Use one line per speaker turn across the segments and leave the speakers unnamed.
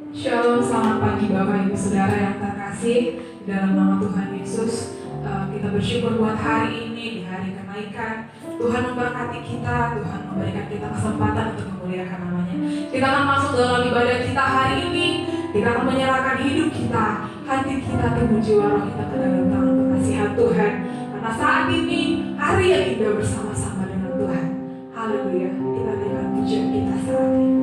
Shalom, selamat pagi Bapak Ibu Saudara yang terkasih. Di dalam nama Tuhan Yesus, kita bersyukur buat hari ini, di hari kenaikan. Tuhan memberkati kita, Tuhan memberikan kita kesempatan untuk memuliakan namanya. Kita akan masuk dalam ibadah kita hari ini. Kita akan menyerahkan hidup kita, hati kita, tubuh jiwa roh kita ke dalam tangan pengasihan Tuhan. Karena saat ini hari yang indah bersama-sama dengan Tuhan. Haleluya, kita naikkan pujian kita saat ini.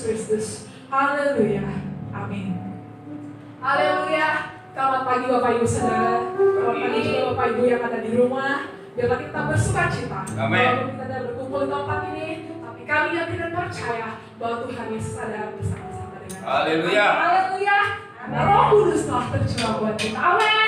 Kristus. Haleluya. Amin. Haleluya. Selamat pagi Bapak Ibu Saudara. Selamat pagi juga Bapak Ibu yang ada di rumah. Biarlah kita bersuka cita. Walaupun kita tidak berkumpul di tempat ini, tapi kami yakin dan percaya bahwa Tuhan Yesus ada bersama-sama dengan kita.
Haleluya.
Haleluya. Roh Kudus telah tercurah buat kita. Amin.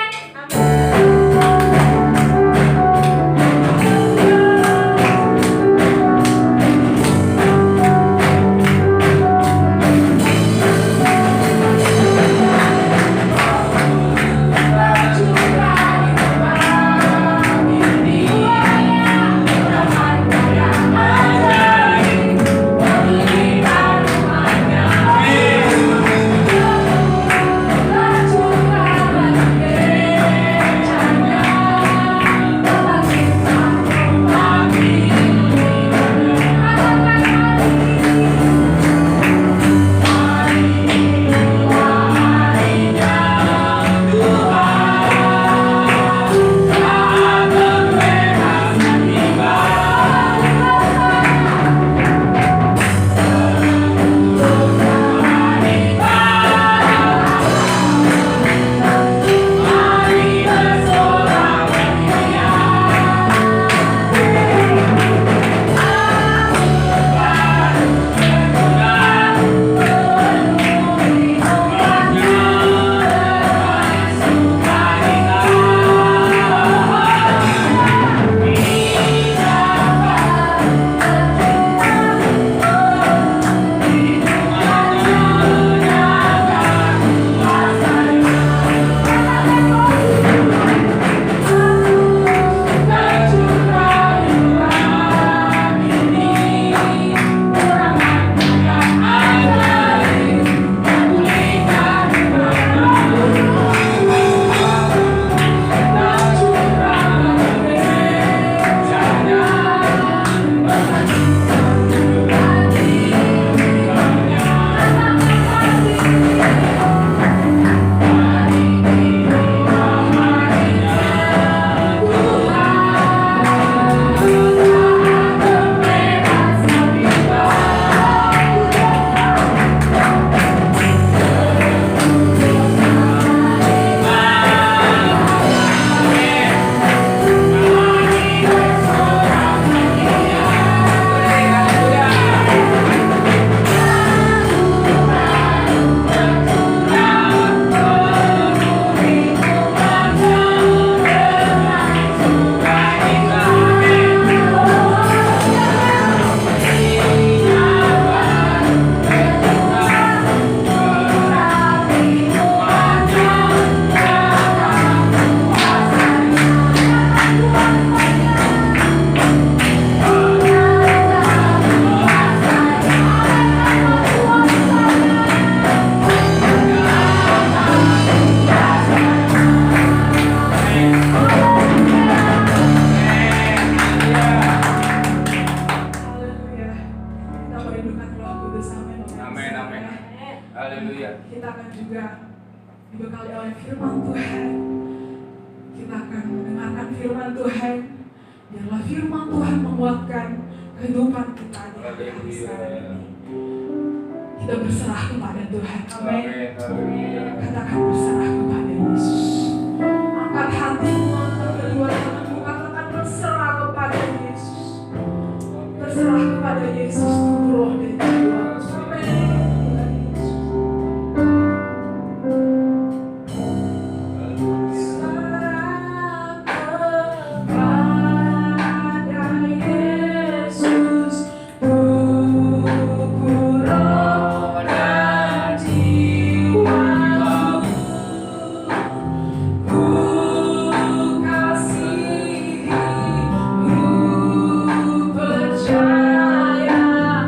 Percaya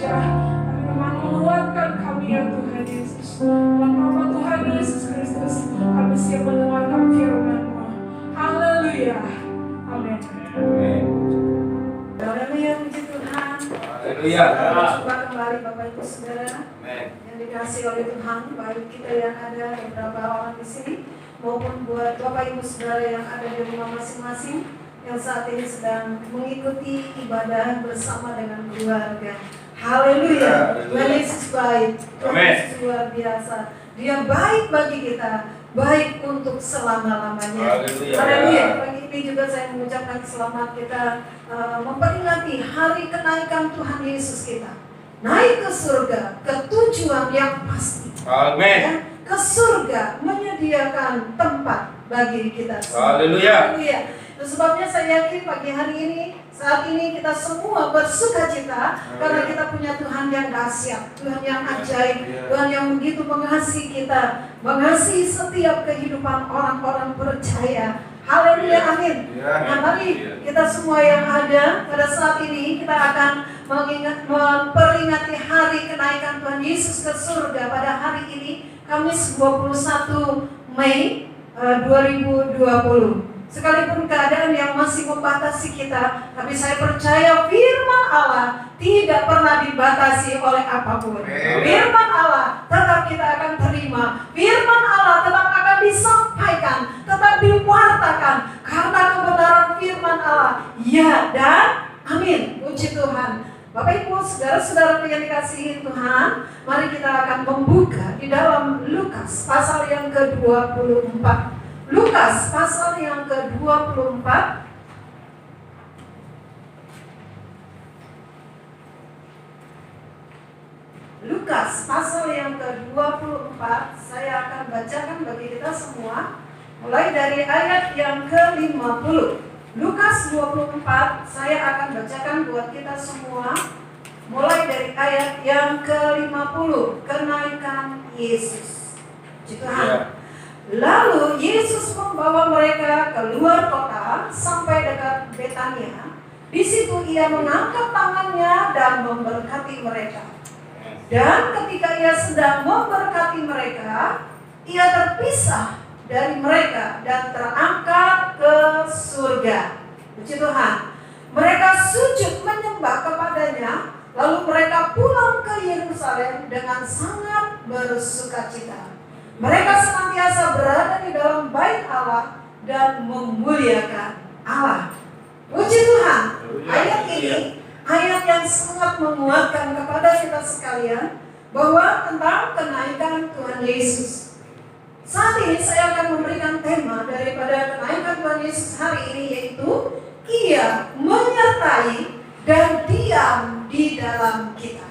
Indonesia. Kami memang menguatkan kami ya Tuhan Yesus. Dalam nama Tuhan Yesus Kristus, kami siap mendengarkan firman-Mu. Haleluya. Amin. Haleluya, puji Tuhan.
Haleluya.
Coba kembali Bapak Ibu Saudara yang dikasih oleh Tuhan, baik kita yang ada beberapa orang di sini maupun buat Bapak Ibu Saudara yang ada di rumah masing-masing yang saat ini sedang mengikuti ibadah bersama dengan keluarga. Haleluya. Tuhan Yesus baik. Tuhan Yesus luar biasa. Dia baik bagi kita, baik untuk selama-lamanya. Haleluya. Pagi ini juga saya mengucapkan selamat kita memperingati hari kenaikan Tuhan Yesus kita. Naik ke surga, ke tujuan yang pasti.
Amin.
Ya, ke surga menyediakan tempat bagi kita semua.
Haleluya.
Haleluya. Itu sebabnya saya yakin pagi hari ini, saat ini kita semua bersukacita karena kita punya Tuhan yang dahsyat, Tuhan yang ajaib, Tuhan yang begitu mengasihi kita, mengasihi setiap kehidupan orang-orang percaya. Haleluya, amin. Nah, mari kita semua yang ada pada saat ini kita akan memperingati hari kenaikan Tuhan Yesus ke surga pada hari ini, Kamis 21 Mei 2020. Sekalipun keadaan yang masih membatasi kita, tapi saya percaya firman Allah tidak pernah dibatasi oleh apapun. Firman Allah tetap kita akan terima. Firman Allah tetap akan disampaikan, tetap diwartakan karena kebenaran firman Allah. Ya dan amin. Puji Tuhan. Bapak Ibu, saudara-saudara yang dikasihi Tuhan, mari kita akan membuka di dalam Lukas pasal yang ke-24. Lukas pasal yang ke-24. Lukas pasal yang ke-24. Saya akan bacakan bagi kita semua mulai dari ayat yang ke-50. Lukas 24 saya akan bacakan buat kita semua mulai dari ayat yang ke-50. Kenaikan Yesus. Tuhan. Lalu Yesus membawa mereka keluar kota sampai dekat Betania. Di situ ia mengangkat tangannya dan memberkati mereka. Dan ketika ia sedang memberkati mereka, ia terpisah dari mereka dan terangkat ke surga. Puji Tuhan. Mereka sujud menyembah kepadanya, lalu mereka pulang ke Yerusalem dengan sangat bersukacita. Mereka senantiasa berada di dalam bait Allah dan memuliakan Allah. Puji Tuhan. Ayat ini ayat yang sangat menguatkan kepada kita sekalian bahwa tentang kenaikan Tuhan Yesus. Saat ini saya akan memberikan tema daripada kenaikan Tuhan Yesus hari ini, yaitu Ia menyertai dan diam di dalam kita.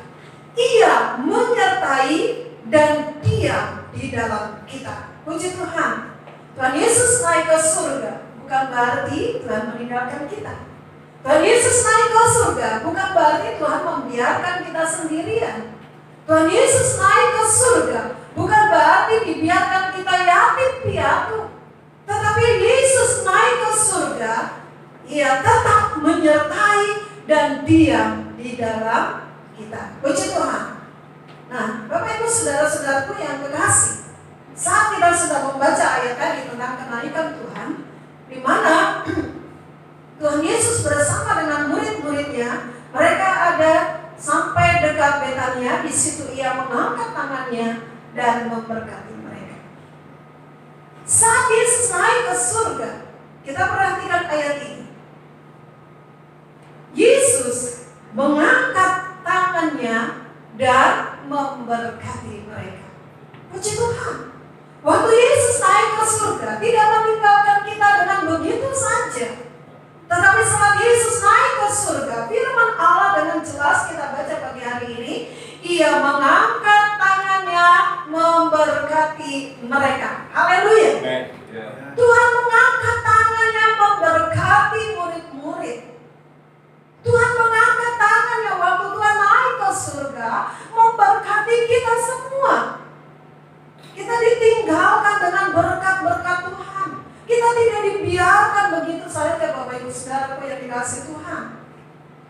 Ia menyertai dan diam di dalam kita. Puji Tuhan. Tuhan Yesus naik ke surga bukan berarti Tuhan meninggalkan kita. Tuhan Yesus naik ke surga bukan berarti Tuhan membiarkan kita sendirian. Tuhan Yesus naik ke surga bukan berarti dibiarkan kita yatim piatu. Tetapi Yesus naik ke surga, Ia tetap menyertai dan diam di dalam kita. Puji Tuhan. Nah, Bapak Ibu saudara-saudaraku yang kekasih, saat kita sudah membaca ayat tadi tentang kenaikan Tuhan, di mana Tuhan Yesus bersama dengan murid-muridnya, mereka ada sampai dekat Betania. Di situ Ia mengangkat tangannya dan memberkati mereka. Saat Yesus naik ke surga, kita perhatikan ayat ini. Yesus mengangkat tangannya dan memberkati mereka. Puji Tuhan. Waktu Yesus naik ke surga, tidak meninggalkan kita dengan begitu saja. Tetapi saat Yesus naik ke surga, firman Allah dengan jelas kita baca pagi hari ini, Ia mengangkat tangannya memberkati mereka. Haleluya. Tuhan mengangkat tangannya memberkati murid-murid. Tuhan mengangkat tangannya waktu Tuhan naik ke surga memberkati kita semua. Kita ditinggalkan dengan berkat-berkat Tuhan. Kita tidak dibiarkan begitu saja, Bapak Ibu Saudara yang dikasih Tuhan.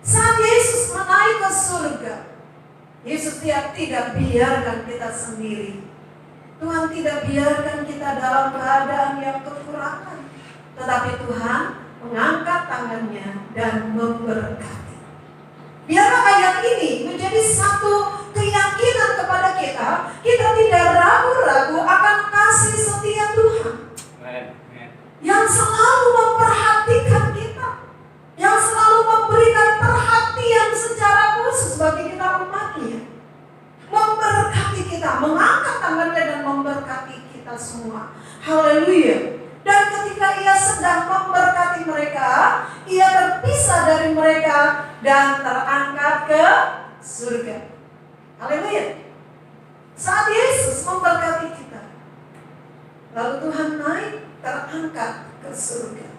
Saat Yesus menaik ke surga,
Yesus tidak biarkan kita sendiri. Tuhan tidak biarkan kita dalam keadaan yang kekurangan, tetapi Tuhan mengangkat tangannya dan memberkati. Biarlah ayat ini menjadi satu keyakinan kepada kita. Kita tidak ragu-ragu akan kasih setia Tuhan yang selalu memperhatikan kita, yang selalu memberikan perhatian secara khusus bagi kita umatnya, memberkati kita, mengangkat tangannya dan memberkati kita semua. Haleluya. Dan ketika ia sedang memberkati mereka, ia terpisah dari mereka dan terangkat ke surga. Haleluya. Saat Yesus memberkati kita, lalu Tuhan naik, terangkat ke surga.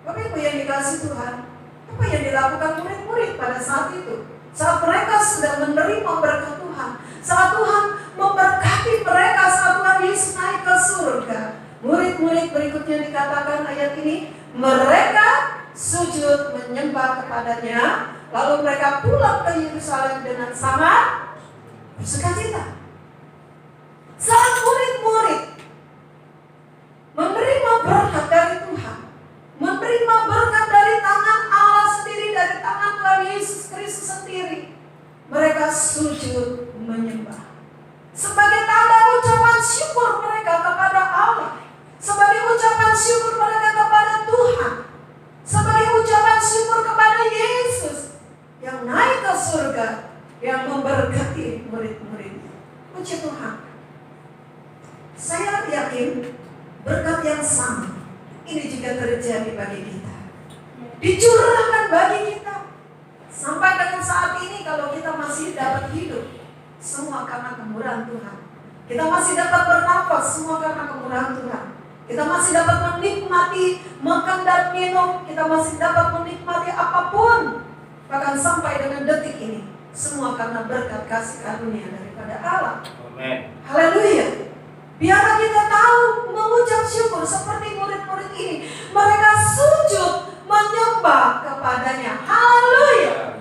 Bapak Ibu yang dikasihi Tuhan, apa yang dilakukan murid-murid pada saat itu? Saat mereka sedang menerima berkat Tuhan, saat Tuhan memberkati mereka, saat Tuhan Yesus naik ke surga, murid-murid berikutnya dikatakan ayat ini, mereka sujud menyembah kepadanya, lalu mereka pulang ke Yerusalem dengan sangat bersukacita. Saat murid-murid menerima berkat dari Tuhan, menerima berkat dari tangan Allah sendiri, dari tangan Tuhan Yesus Kristus sendiri, mereka sujud menyembah sebagai tanda ucapan syukur mereka kepada Allah, sebagai ucapan syukur mereka kepada Tuhan, sebagai ucapan syukur kepada Yesus yang naik ke surga, yang memberkati murid-muridnya. Puji Tuhan. Saya yakin berkat yang sama ini juga terjadi bagi kita, dicurahkan bagi kita. Sampai dengan saat ini kalau kita masih dapat hidup, semua karena kemurahan Tuhan. Kita masih dapat bernafas, semua karena kemurahan Tuhan. Kita masih dapat menikmati makan dan minum, kita masih dapat menikmati apapun, bahkan sampai dengan detik ini, semua karena berkat kasih karunia daripada Allah. Amen. Haleluya. Biarlah kita tahu mengucap syukur seperti murid-murid ini. Mereka sujud menyembah kepadanya. Haleluya.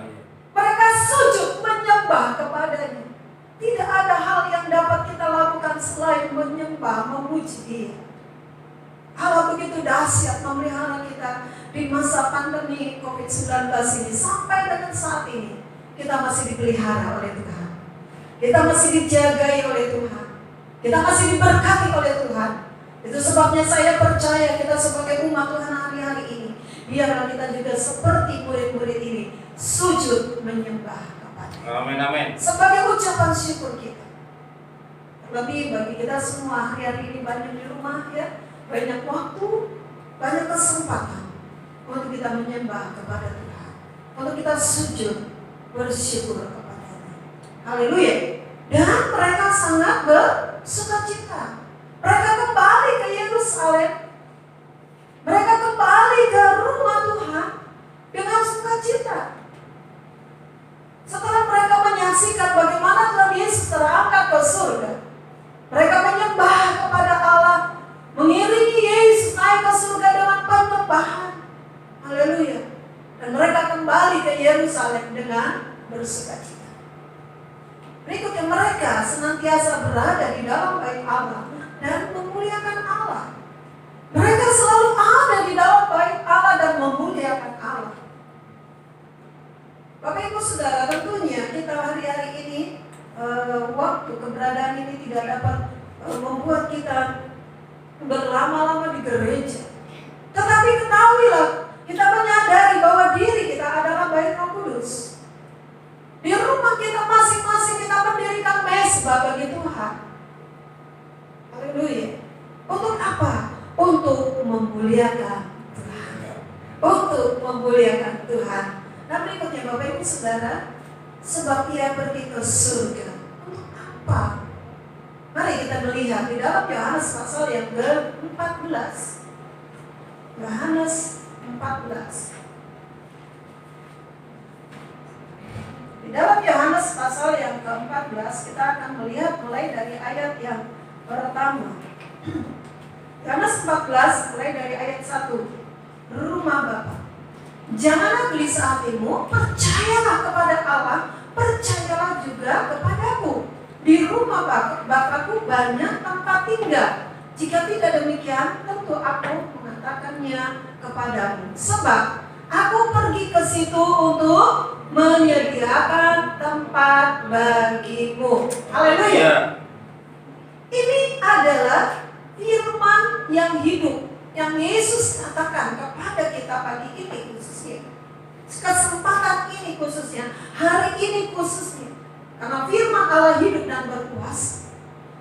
Mereka sujud menyembah kepadanya. Tidak ada hal yang dapat kita lakukan selain menyembah, memuji Dia. Allah begitu dahsyat memelihara kita di masa pandemi COVID-19 ini. Sampai dengan saat ini kita masih dipelihara oleh Tuhan. Kita masih dijagai oleh Tuhan. Kita masih diberkati oleh Tuhan. Itu sebabnya saya percaya kita sebagai umat Tuhan hari-hari ini, biarlah kita juga seperti murid-murid ini, sujud menyembah kepada. Amin, amin. Sebagai ucapan syukur kita. Terlebih bagi kita semua hari-hari ini banyak di rumah ya, banyak waktu, banyak kesempatan untuk kita menyembah kepada Tuhan, untuk kita sujud bersyukur kepada-Nya. Haleluya. Dan mereka sangat bersukacita. Mereka kembali ke Yerusalem. Mereka kembali ke rumah Tuhan dengan sukacita. Setelah mereka menyaksikan bagaimana Tuhan Yesus terangkat ke surga, mereka menyembah kepada Allah, mengiringi Yesus naik ke surga dengan penyembahan. Haleluya. Dan mereka kembali ke Yerusalem dengan bersukacita. Berikutnya, mereka senantiasa berada di dalam bait Allah dan memuliakan Allah. Mereka selalu ada di dalam bait Allah dan memuliakan Allah. Bapak Ibu Saudara, tentunya kita hari-hari ini waktu keberadaan ini tidak dapat membuat kita berlama-lama di gereja. Tetapi ketahuilah, kita menyadari bahwa diri kita adalah bait Roh Kudus. Di rumah kita masing-masing kita mendirikan mezbah bagi Tuhan. Haleluya. Untuk apa? Untuk memuliakan Tuhan. Untuk memuliakan Tuhan. Nah berikutnya Bapak Ibu Saudara, sebab Ia pergi ke surga. Untuk apa? Mari kita melihat di dalam Yohanes pasal yang ke-14. Yohanes 14. Di dalam Yohanes pasal yang ke-14 kita akan melihat mulai dari ayat yang pertama. Yohanes 14 mulai dari ayat 1. Rumah Bapa. Janganlah gelisah hatimu, percayalah kepada Allah, percayalah juga juga kepadaku, di rumah Bapakku banyak tempat tinggal. Jika tidak demikian, tentu aku mengatakannya kepadamu. Sebab aku pergi ke situ untuk menyediakan tempat bagimu. Haleluya. Ini adalah firman yang hidup, yang Yesus katakan kepada kita pagi ini khususnya. Kesempatan ini khususnya, hari ini khususnya. Karena firman Allah hidup dan berkuasa.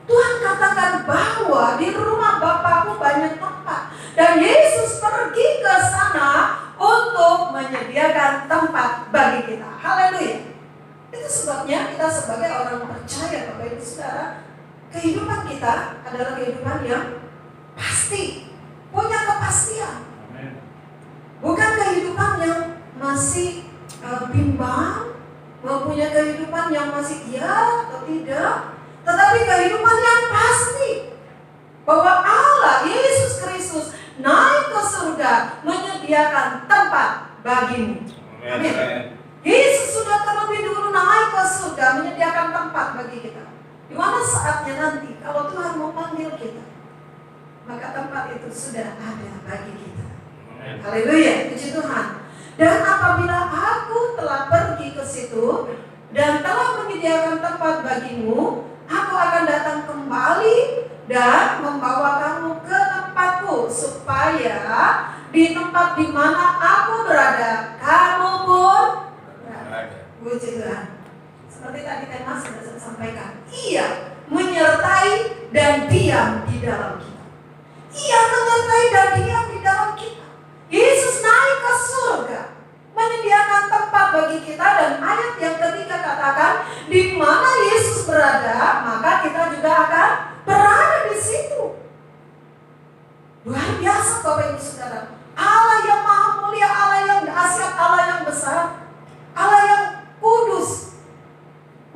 Tuhan katakan bahwa di rumah Bapakku banyak tempat. Dan Yesus pergi ke sana untuk menyediakan tempat bagi kita. Haleluya. Itu sebabnya kita sebagai orang percaya, Bapak Ibu Saudara, kehidupan kita adalah kehidupan yang pasti, punya kepastian. Bukan kehidupan yang masih bimbang, mempunyai kehidupan yang masih iya atau tidak, tetapi kehidupan yang pasti bahwa Allah Yesus Kristus naik ke surga menyediakan tempat bagimu. Amin. Yesus sudah terlebih dulu naik ke surga menyediakan tempat bagi kita. Di mana saatnya nanti kalau Tuhan mau panggil kita, maka tempat itu sudah ada bagi kita. Haleluya, puji Tuhan. Dan apabila aku telah pergi ke situ dan telah menyediakan tempat bagimu, aku akan datang kembali dan membawa kamu ke tempatku, supaya di tempat di mana aku berada, kamu pun berada. Puji Tuhan. Seperti tadi tema sudah saya sampaikan, Ia menyertai dan diam di dalam kita. Ia menyertai dan diam di dalam kita. Yesus naik ke surga, menyediakan tempat bagi kita, dan ayat yang ketiga katakan, di mana Yesus berada, maka kita juga akan berada di situ. Luar biasa Bapak Ibu Saudara. Allah yang maha mulia, Allah yang dahsyat, Allah yang besar, Allah yang kudus,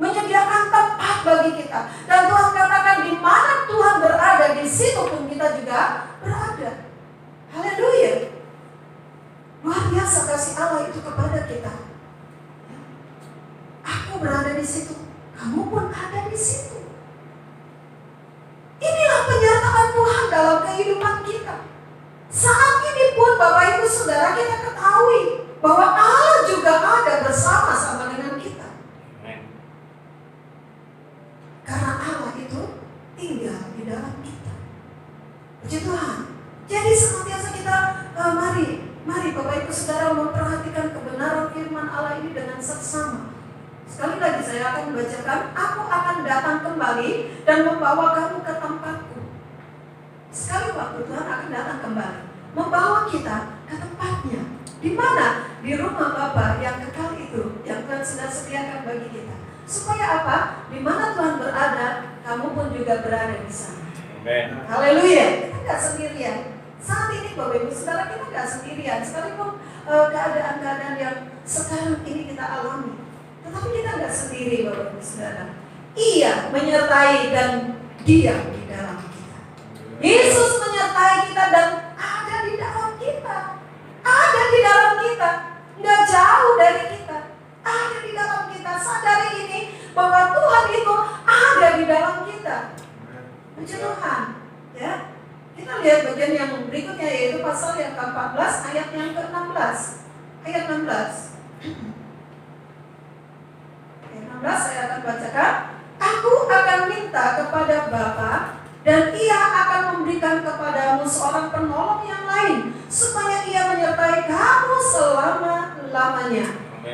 menyediakan tempat bagi kita. Dan Tuhan katakan, di mana Tuhan berada, di situ pun kita juga berada. Haleluya. Luar biasa kasih Allah itu kepada kita. Aku berada di situ, kamu pun ada di situ. Inilah penyertaan Tuhan dalam kehidupan kita. Saat ini pun Bapak Ibu Saudara, kita ketahui bahwa Allah juga ada bersama-sama dengan kita. Karena Allah itu tinggal di dalam kita. Puji Tuhan. Jadi senantiasa kita Mari Bapak Ibu Saudara memperhatikan kebenaran firman Allah ini dengan seksama. Sekali lagi saya akan membacakan, aku akan datang kembali dan membawa kamu ke tempatku. Sekali waktu Tuhan akan datang kembali, membawa kita ke tempatnya. Di mana? Di rumah Bapa yang kekal itu, yang Tuhan sudah sediakan bagi kita. Supaya apa? Di mana Tuhan berada, kamu pun juga berada di sana. Amen. Haleluya. Kita nggak sendirian. Saat ini Bapak Ibu Saudara, kita nggak sendirian. Sekalipun keadaan-keadaan yang sekarang ini kita alami, tetapi kita nggak sendiri Bapak Ibu Saudara. Ia menyertai dan diam di dalam kita. Yesus menyertai kita dan ada di dalam kita. Ada di dalam kita. Nggak jauh dari kita. Ada di dalam kita. Sadari ini bahwa Tuhan itu ada di dalam kita. Puji Tuhan. Ya. Kita lihat bagian yang berikutnya, yaitu pasal yang ke-14 ayat yang ke-16. Ayat 16. Ayat 16 saya akan bacakan. Aku akan minta kepada Bapa, dan Ia akan memberikan kepadamu seorang penolong yang lain, supaya Ia menyertai kamu selama-lamanya,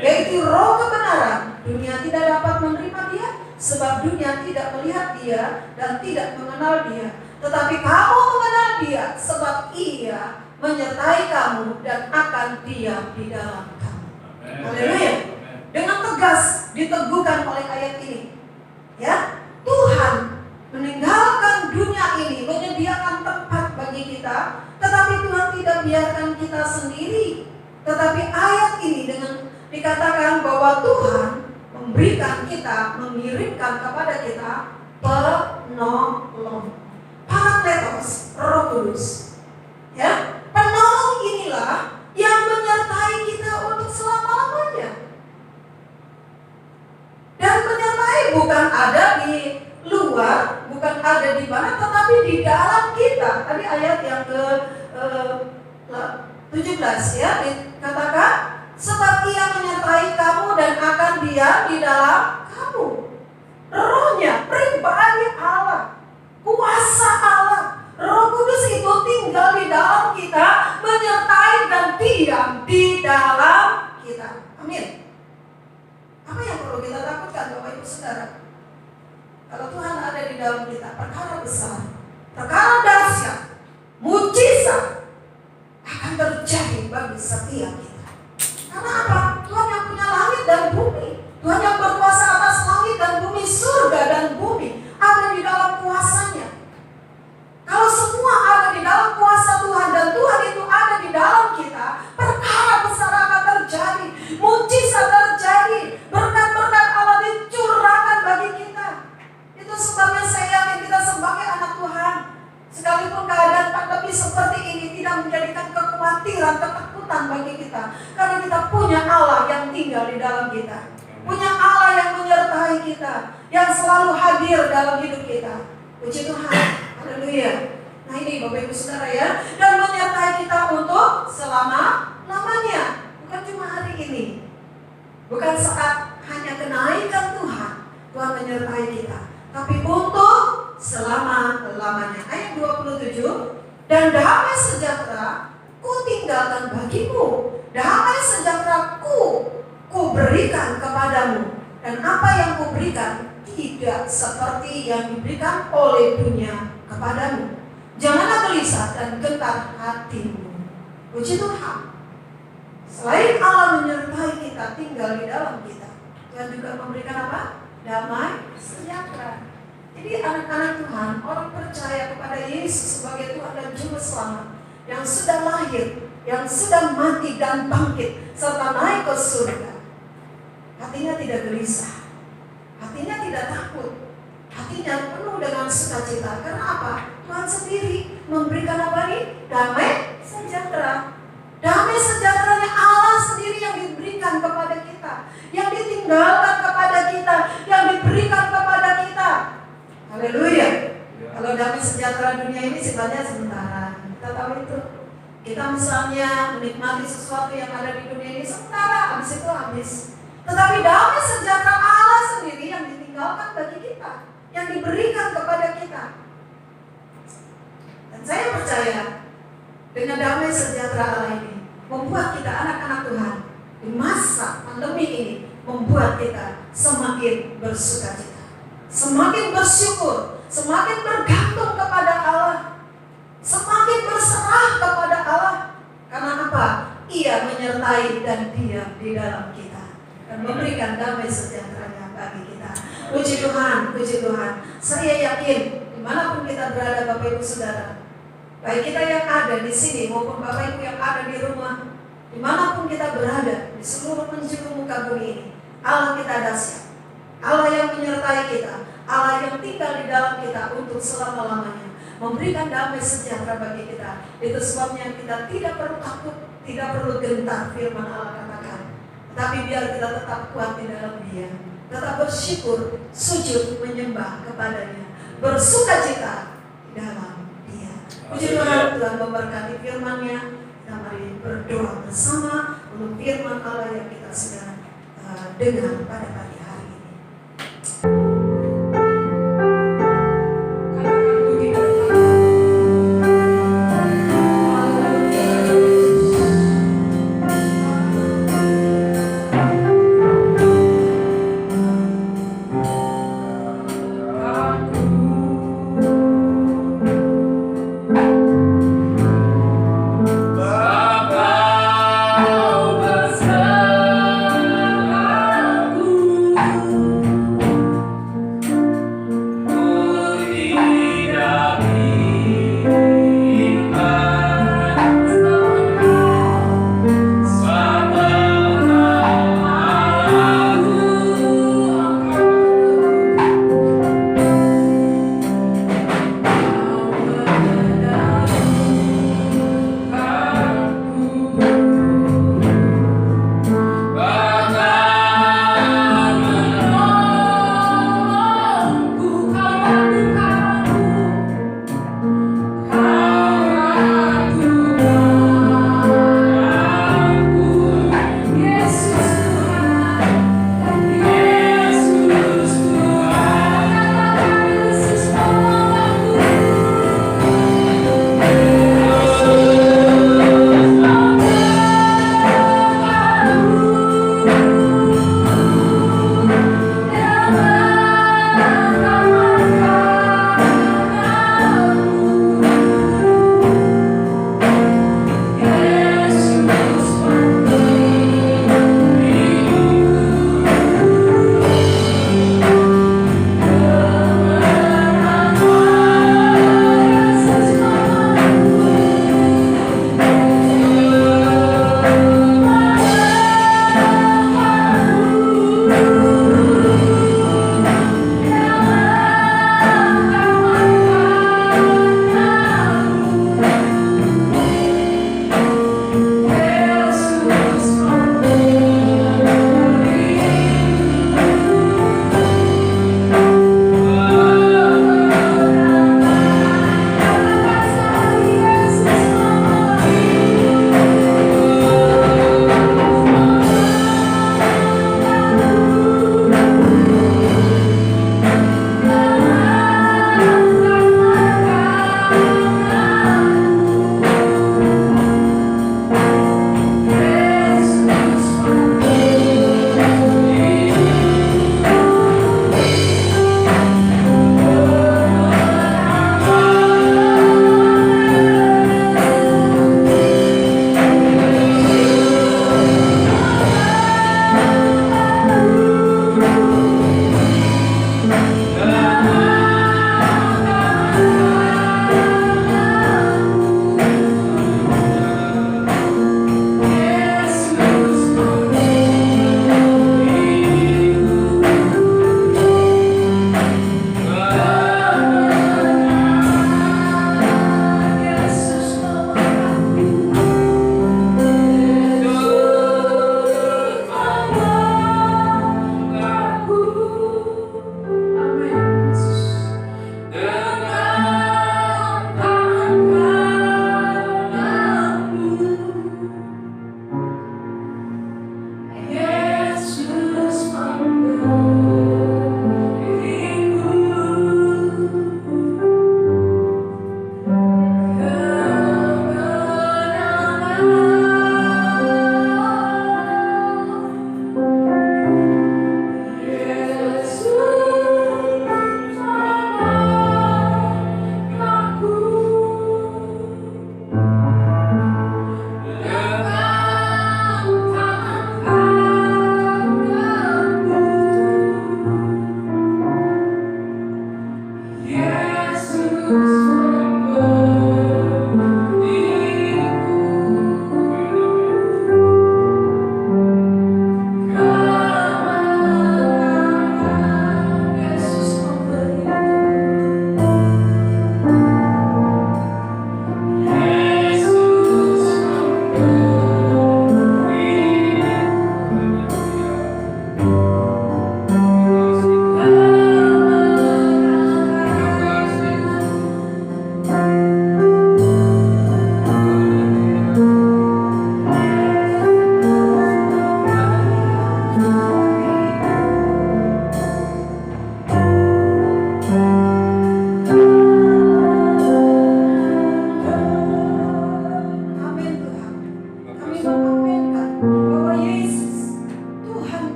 yaitu Roh kebenaran. Dunia tidak dapat menerima Dia, sebab dunia tidak melihat Dia dan tidak mengenal Dia. Tetapi kamu mengenal Dia, sebab Ia menyertai kamu dan akan diam di dalam kamu. Haleluya. Dengan tegas diteguhkan oleh ayat ini, ya, Tuhan meninggalkan dunia ini, menyediakan tempat bagi kita, tetapi Tuhan tidak biarkan kita sendiri. Tetapi ayat ini dengan dikatakan bahwa Tuhan memberikan kita, mengirimkan kepada kita penolong, Parakletos, Roh Kudus. Ya, penolong inilah yang menyertai kita untuk selama-lamanya. Dan menyertai bukan ada di luar, bukan ada di mana, tetapi di dalam kita. Tadi ayat yang ke 17 ya, dikatakan sebab Ia menyertai kamu dan akan diam di dalam kamu. Rohnya, pribadi Allah, kuasa Allah, Roh Kudus itu tinggal di dalam kita, menyertai dan diam di dalam kita. Amin. Apa yang perlu kita takutkan, Bapak Ibu Saudara? Kalau Tuhan ada di dalam kita, perkara besar, perkara dahsyat, mujizat akan terjadi bagi setiap kita. Karena apa? Tuhan yang punya langit dan bumi, Tuhan yang berkuasa atas langit dan bumi, surga dan bumi, ada di dalam kuasanya. Kalau semua ada di dalam kuasa Tuhan dan Tuhan itu ada di dalam kita, perkara besar akan terjadi, mujizat terjadi, berkat-berkat Allah dicurahkan bagi kita. Itu sebabnya saya yakin kita sebagai anak Tuhan, sekalipun keadaan pandemi seperti ini tidak menjadikan kekhawatiran, ketakutan bagi kita, karena kita punya Allah yang tinggal di dalam kita, punya Allah yang menyertai kita, yang selalu hadir dalam hidup kita. Puji Tuhan. Haleluya. Nah ini Bapak Ibu Saudara ya, dan menyertai kita untuk selama-lamanya, bukan cuma hari ini, bukan saat hanya kenaikan Tuhan menyertai kita, tapi untuk selama-lamanya. Ayat 27, dan damai sejahtera ku tinggalkan bagimu, damai sejahtera ku berikan kepadamu, dan apa yang ku berikan tidak seperti yang diberikan oleh dunia kepadamu. Janganlah gelisah dan gentar hatimu. Puji Tuhan. Selain Allah menyertai kita, tinggal di dalam kita, Tuhan juga memberikan apa? Damai sejahtera. Jadi anak-anak Tuhan, orang percaya kepada Yesus sebagai Tuhan dan Juru Selamat, yang sudah lahir, yang sudah mati dan bangkit, serta naik ke surga, hatinya tidak gelisah, hatinya tidak takut, hatinya penuh dengan sukacita. Karena apa? Tuhan sendiri memberikan apa nih? Damai sejahtera. Damai sejahteranya Allah sendiri yang diberikan kepada kita, yang ditinggalkan kepada kita, yang diberikan kepada kita. Haleluya. Kalau damai sejahtera dunia ini sifatnya sementara, kita tahu itu. Kita misalnya menikmati sesuatu yang ada di dunia ini sementara, habis itu habis. Tetapi damai sejahtera Allah sendiri yang ditinggalkan bagi kita, yang diberikan kepada kita. Dan saya percaya dengan damai sejahtera Allah ini membuat kita anak-anak Tuhan di masa pandemi ini, membuat kita semakin bersukacita, semakin bersyukur, semakin bergantung kepada Allah, semakin berserah kepada Allah. Karena apa? Ia menyertai dan diam di dalam kita dan memberikan damai sejahteranya bagi kita. Puji Tuhan, puji Tuhan. Saya yakin dimanapun kita berada, Bapak Ibu Saudara, baik kita yang ada di sini maupun Bapak Ibu yang ada di rumah, dimanapun kita berada di seluruh penjuru muka bumi ini, Allah kita dahsyat, Allah yang menyertai kita, Allah yang tinggal di dalam kita untuk selama-lamanya, memberikan damai sejahtera bagi kita. Itu sebabnya kita tidak perlu takut, tidak perlu gentar, firman Allah katakan. Tapi biar kita tetap kuat di dalam Dia, tetap bersyukur, sujud menyembah kepadanya, bersukacita di dalam Dia. Puji Tuhan, Tuhan memberkati firman-Nya. Kita mari berdoa bersama untuk firman Allah yang kita sedang dengar pada pagi hari ini.
Bapa, bersamaku.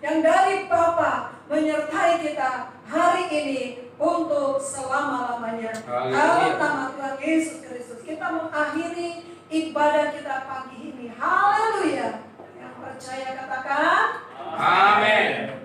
Yang dari Bapa menyertai kita hari ini untuk selama-lamanya. Dalam nama Tuhan Yesus Kristus kita mengakhiri ibadah kita pagi ini. Haleluya. Yang percaya katakan
Amin.